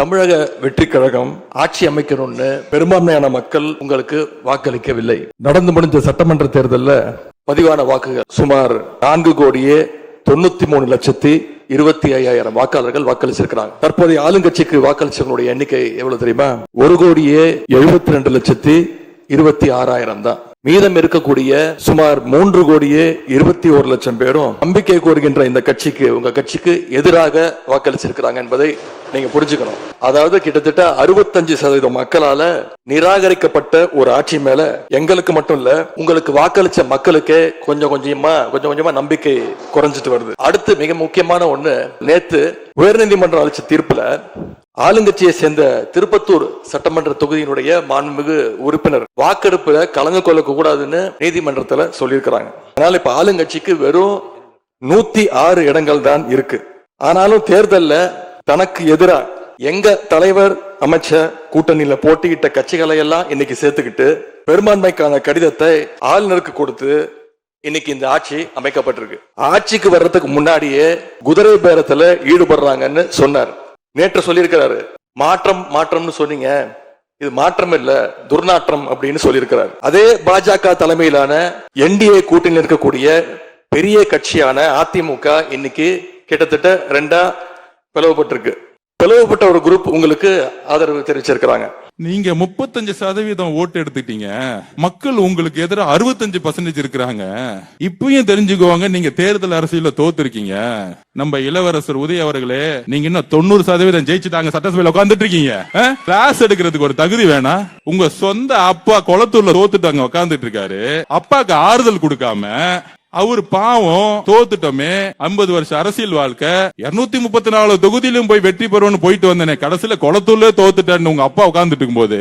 தமிழக வெற்றி கழகம் ஆட்சி அமைக்கணும்னு பெரும்பான்மையான மக்கள் உங்களுக்கு வாக்களிக்கவில்லை. நடந்து முடிஞ்ச சட்டமன்ற தேர்தலில் பதிவான வாக்குகள் சுமார் 4,93,25,000 வாக்காளர்கள் வாக்களிச்சிருக்கிறாங்க. தற்போதைய ஆளுங்கட்சிக்கு வாக்களிச்சவங்களுடைய எண்ணிக்கை எவ்வளவு தெரியுமா? 1,72,26,000 தான். மீதம் இருக்கக்கூடிய சுமார் 3,21,00,000 பேரும் நம்பிக்கை கோருகின்ற இந்த கட்சிக்கு, உங்க கட்சிக்கு எதிராக வாக்களிச்சிருக்கிறாங்க என்பதை நீங்க புரிஞ்சுக்கணும். அதாவது கிட்டத்தட்ட 65% மக்களால நிராகரிக்கப்பட்ட ஒரு ஆட்சி மேல எங்களுக்கு மட்டும் இல்ல, உங்களுக்கு வாக்களிச்ச மக்களுக்கே கொஞ்சம் கொஞ்சமா நம்பிக்கை குறைஞ்சிட்டு வருது. அடுத்து மிக முக்கியமான ஒண்ணு, நேத்து உயர்நீதிமன்றம் அளிச்ச தீர்ப்புல ஆளுங்கட்சியை சேர்ந்த திருப்பத்தூர் சட்டமன்ற தொகுதியினுடைய மாண்புமிகு உறுப்பினர் வாக்கெடுப்புல கலந்து கொள்ள கூடாதுன்னு நீதிமன்றத்துல சொல்லியிருக்கிறாங்க. அதனால இப்ப ஆளுங்கட்சிக்கு வெறும் 106 இடங்கள் தான் இருக்கு. ஆனாலும் தேர்தல்ல தனக்கு எதிரா எங்க தலைவர் அமைச்ச கூட்டணியில போட்டியிட்ட கட்சிகளை எல்லாம் இன்னைக்கு சேர்த்துக்கிட்டு பெரும்பான்மைக்கான கடிதத்தை ஆளுநருக்கு கொடுத்து இன்னைக்கு இந்த ஆட்சி அமைக்கப்பட்டிருக்கு. ஆட்சிக்கு வர்றதுக்கு முன்னாடியே குதிரை பேரத்துல ஈடுபடுறாங்கன்னு சொன்னார். நேற்று சொல்லியிருக்கிறாரு, மாற்றம்னு சொன்னீங்க, இது மாற்றம் இல்ல துர்நாற்றம் அப்படின்னு சொல்லியிருக்கிறார். அதே பாஜக தலைமையிலான என்டிஏ கூட்டணியில் இருக்கக்கூடிய பெரிய கட்சியான அதிமுக இன்னைக்கு கிட்டத்தட்ட 2 பிளவுபட்டிருக்கு. பிளவுபட்ட ஒரு குரூப் உங்களுக்கு ஆதரவு தெரிவிச்சிருக்கிறாங்க. நீங்க 35% ஓட்டு எடுத்துட்டீங்க, மக்கள் உங்களுக்கு எதிராக 65% இருக்கிறாங்க. இப்பயும் தெரிஞ்சுக்குவாங்க, நீங்க தேர்தல் அரசியல தோத்துருக்கீங்க. நம்ம இளவரசர் உதய அவர்களே, நீங்க இன்னும் 90% ஜெயிச்சுட்டாங்க, சட்டசபையில உட்கார்ந்துட்டு இருக்கீங்க. கிளாஸ் எடுக்கிறதுக்கு ஒரு தகுதி வேணா? உங்க சொந்த அப்பா குளத்தூர்ல தோத்துட்டாங்க, உட்கார்ந்துட்டு இருக்காரு. அப்பாக்கு ஆறுதல் கொடுக்காம அவர் பாவம் தோத்துட்டோமே, 50 வருஷ அரசியல் வாழ்க்கை, 234 தொகுதியிலும் போய் வெற்றி பெறுவோம்னு போயிட்டு வந்தேனே, கடைசியில குளத்தூர்ல தோத்துட்டேன்னு உங்க அப்பா உட்கார்ந்துட்டு இருக்கும்போது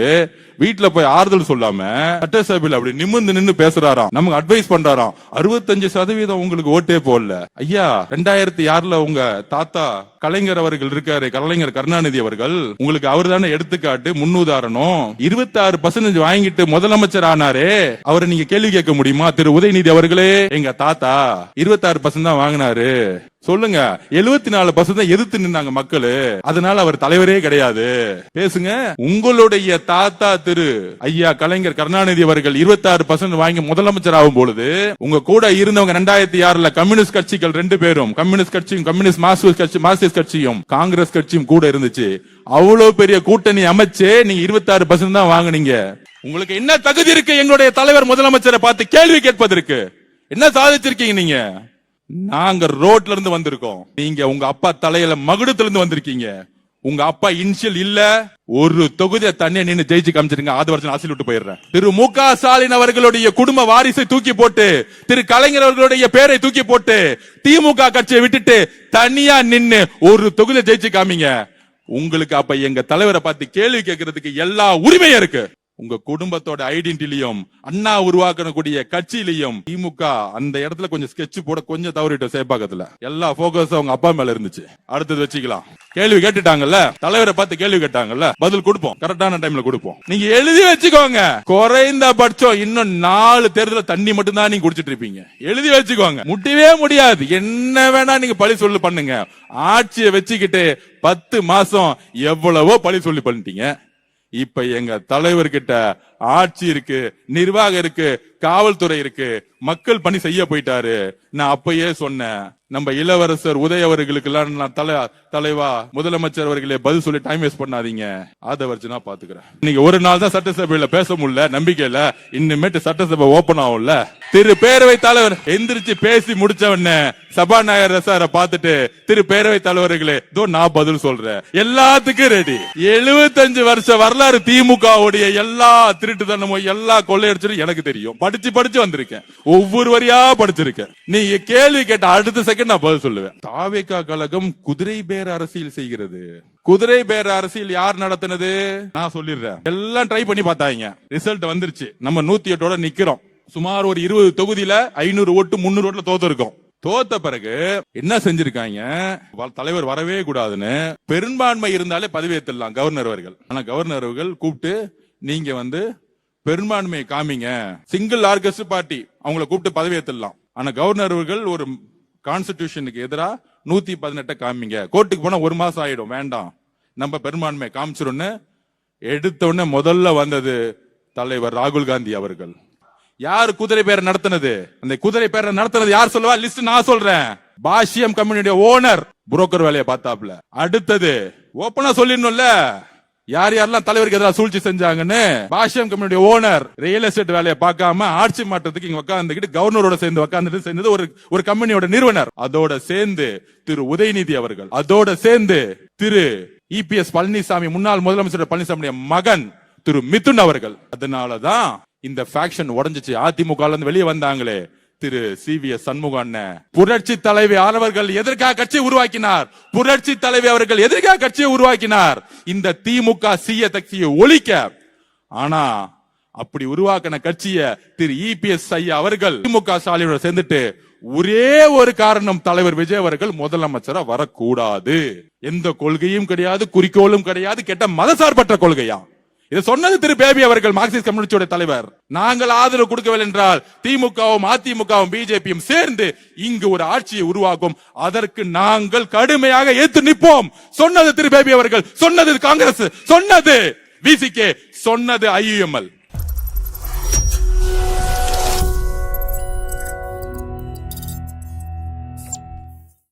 வீட்டுல போய் ஆறுதல் சொல்லாம சட்டசபையில் அப்படி நிமிர்ந்து பேசுறாராம், நமக்கு அட்வைஸ் பண்றாராம். 65% உங்களுக்கு ஓட்டே போடல. ஐயா, 2006ல உங்க தாத்தா கலைஞர் அவர்கள் இருக்காரு, கலைஞர் கருணாநிதி அவர்கள், உங்களுக்கு அவர் தானே எடுத்துக்காட்டு, முன்னுதாரணம். 26% வாங்கிட்டு முதலமைச்சர் ஆனாரே, அவரை நீங்க கேள்வி கேட்க முடியுமா? திரு உதயநிதி அவர்களே, எங்க தாத்தா 26% தான் வாங்கினாரு சொல்லுங்க. 74% எதிர்த்து நின்னாங்க மக்களு, அதனால அவர் தலைவரே கிடையாது. பேசுங்க. உங்களுடைய தாத்தா திரு ஐயா கலைஞர் கருணாநிதி அவர்கள் 26% வாங்கி முதலமைச்சர் ஆகும் பொழுது உங்க கூட இருந்தவங்க 2006ல கம்யூனிஸ்ட் கட்சிகள் 2 பேரும், கம்யூனிஸ்ட் கட்சியும் கம்யூனிஸ்ட் மார்க்சிஸ்ட் கட்சியும் காங்கிரஸ் கட்சியும் கூட இருந்துச்சு. அவ்வளவு பெரிய கூட்டணி அமைச்சு நீங்க 26% தான் வாங்குனீங்க. உங்களுக்கு என்ன தகுதி இருக்கு எங்களுடைய தலைவர் முதலமைச்சரை பார்த்து கேள்வி கேட்பதற்கு? என்ன சாதிச்சிருக்கீங்க நீங்க? நாங்க ரோட்ல இருந்து வந்திருக்கோம், நீங்க உங்க அப்பா தலையில மகுடத்துல இருந்து வந்திருக்கீங்க. உங்க அப்பா இனிஷியல் இல்ல, ஒரு தொகுதியை தண்ணியை நின்று ஜெயிச்சு காமிச்சிருங்க. 6 வருஷம் ஆசில் விட்டு போயிடுறேன். திரு மு.க. ஸ்டாலின் அவர்களுடைய குடும்ப வாரிசை தூக்கி போட்டு, திரு கலைஞர் அவர்களுடைய பேரை தூக்கி போட்டு திமுக கட்சியை விட்டுட்டு தனியா நின்னு ஒரு தொகுதியை ஜெயிச்சு காமிங்க. உங்களுக்கு அப்ப எங்க தலைவரை பார்த்து கேள்வி கேட்கறதுக்கு எல்லா உரிமையும் இருக்கு. உங்க குடும்பத்தோட ஐடென்டிட்டிலையும் அண்ணா உருவாக்கக்கூடிய கட்சியிலையும் திமுக அந்த இடத்துல கொஞ்சம் ஸ்கெட்ச் போட கொஞ்சம் தவறிட்டு சேப்பாக்கத்துல எல்லா போக்கஸ் அவங்க அப்பா மேல இருந்துச்சு. அடுத்தது வச்சுக்கலாம். கேள்வி கேட்டுட்டாங்கல்ல, தலைவரை பார்த்து கேள்வி கேட்டாங்கல்ல, பதில் கொடுப்போம், கரெக்டான டைம்ல கொடுப்போம். நீங்க எழுதி வச்சுக்கோங்க, குறைந்த பட்சம் இன்னும் 4 தேர்தல தண்ணி மட்டும் தான் நீங்க குடிச்சிட்டு இருப்பீங்க. எழுதி வச்சுக்கோங்க, முடியவே முடியாது. என்ன வேணா நீங்க பழி சொல்லி பண்ணுங்க. ஆட்சியை வச்சுக்கிட்டு 10 மாசம் எவ்வளவோ பழி சொல்லி பண்ணிட்டீங்க. இப்ப எங்க தலைவர்கிட்ட ஆட்சி இருக்கு, நிர்வாகம் இருக்கு, காவல்துறை இருக்கு, மக்கள் பணி செய்ய போயிட்டாரு. நான் அப்பயே சொன்னேன், நம்ம இளவரசர் உதய அவர்களுக்கு எல்லாம் நான் தலைவா முதலமைச்சர் அவர்களே பதில் சொல்லி டைம் வேஸ்ட் பண்ணாதீங்க, அதை வச்சு நான் பாத்துக்கிறேன். இன்னைக்கு ஒரு நாள் தான் சட்டசபையில பேச முடியல, நம்பிக்கையில இனிமேட்டு சட்டசபை ஓபன் ஆகும்ல. திரு பேரவை தலைவர் எந்திரிச்சு பேசி முடிச்சவன சபாநாயகர் சார பார்த்துட்டு, திரு பேரவை தலைவர்களே இதோ நான் பதில் சொல்றேன், எல்லாத்துக்கும் ரெடி. 75 வருஷ வரலாறு திமுகவுடைய எல்லா திருட்டுத்தனமும் எல்லா கொள்ளையடிச்சும் எனக்கு தெரியும். படிச்சு வந்திருக்கேன், ஒவ்வொரு வரியா படிச்சிருக்கேன். நீங்க கேள்வி கேட்ட அடுத்த செகண்ட் நான் பதில் சொல்லுவேன். தாவேகா கழகம் குதிரை பேர அரசியல் செய்கிறது. குதிரை பேர அரசியல் யார் நடத்தினது நான் சொல்லிடுறேன். எல்லாம் ட்ரை பண்ணி பார்த்தாங்க, ரிசல்ட் வந்துருச்சு. நம்ம 108 நிக்கிறோம். சுமார் ஒரு 20 தொகுதியில 500 ஓட்டு 300 ஓட்டுல தோத்து இருக்கோம். தோத்த பிறகு என்ன செஞ்சிருக்காங்க, தலைவர் வரவே கூடாதுன்னு பெரும்பான்மை இருந்தாலே பதவியேற்றலாம் கவர்னர் அவர்கள். ஆனா கவர்னர் அவர்கள் கூப்பிட்டு, நீங்க பெரும்பான்மை காமிங்க, சிங்கிள் லார்ஜஸ்ட் பார்ட்டி, அவங்களை கூப்பிட்டு பதவியேற்றலாம். ஆனா கவர்னர் அவர்கள் ஒரு கான்ஸ்டிடியூஷனுக்கு எதிராக 118 காமிங்க, கோர்ட்டுக்கு போனா 1 மாசம் ஆயிடும், வேண்டாம் நம்ம பெரும்பான்மை காமிச்சிருன்னு எடுத்த உடனே முதல்ல வந்தது தலைவர் ராகுல் காந்தி அவர்கள். யாரு குதிரை பேரை நடத்தினது? அந்த குதிரை பேரை நடத்தினது யார் சொல்லுவா? லிஸ்ட் நான் சொல்றேன். பாஷ்யம் கம்பெனியுடைய ஓனர் புரோக்கர் வேலையை பார்த்தாப்ல. அடுத்தது ஓப்பனா சொல்லிடணும்ல யார் யாரெல்லாம் தலைவருக்கு எதிராக சூழ்ச்சி செஞ்சாங்கன்னு. பாஷ்யம் கம்பெனியுடைய ஓனர் ரியல் எஸ்டேட் வேலையை பார்க்காம ஆட்சி மாற்றத்துக்கு இங்க உட்கார்ந்துக்கிட்டு கவர்னரோட சேர்ந்து உட்கார்ந்துட்டு சேர்ந்தது ஒரு கம்பெனியோட நிறுவனர். அதோட சேர்ந்து திரு உதயநிதி அவர்கள், அதோட சேர்ந்து திரு இபிஎஸ் பழனிசாமி, முன்னாள் முதலமைச்சர் பழனிசாமியுடைய மகன் திரு மிதுன் அவர்கள். அதனாலதான் இந்த ஃபேக்ஷன் உடைஞ்சிச்சு. அதிமுக வெளியே வந்தாங்களே திரு சிவிஎஸ் சண்முகம், புரட்சி தலைவி அவர்கள் எதற்காக கட்சியை உருவாக்கினார்? புரட்சி தலைவி அவர்கள் எதற்காக கட்சியை உருவாக்கினார்? இந்த திமுக சீய கட்சியை ஒழிக்க. ஆனா அப்படி உருவாக்கின கட்சியை திரு இபிஎஸ் ஐயா அவர்கள் திமுக ஸ்டாலினோட சேர்ந்துட்டு ஒரே ஒரு காரணம், தலைவர் விஜய் அவர்கள் முதலமைச்சரா வரக்கூடாது. எந்த கொள்கையும் கிடையாது, குறிக்கோளும் கிடையாது, கெட்ட மதசார்பற்ற கொள்கையா. இதை சொன்னது திரு பேபி அவர்கள், மார்க்சிஸ்ட் கம்யூனிஸ்டோட தலைவர். நாங்கள் ஆதரவு கொடுக்கவில்லை என்றால் திமுகவும் அதிமுகவும் பிஜேபியும் சேர்ந்து இங்கு ஒரு ஆட்சியை உருவாக்கும், அதற்கு நாங்கள் கடுமையாக ஏற்று நிற்போம். சொன்னது திரு பேபி அவர்கள், சொன்னது காங்கிரஸ், சொன்னது விசிகே, சொன்னது ஐயுஎம்எல்.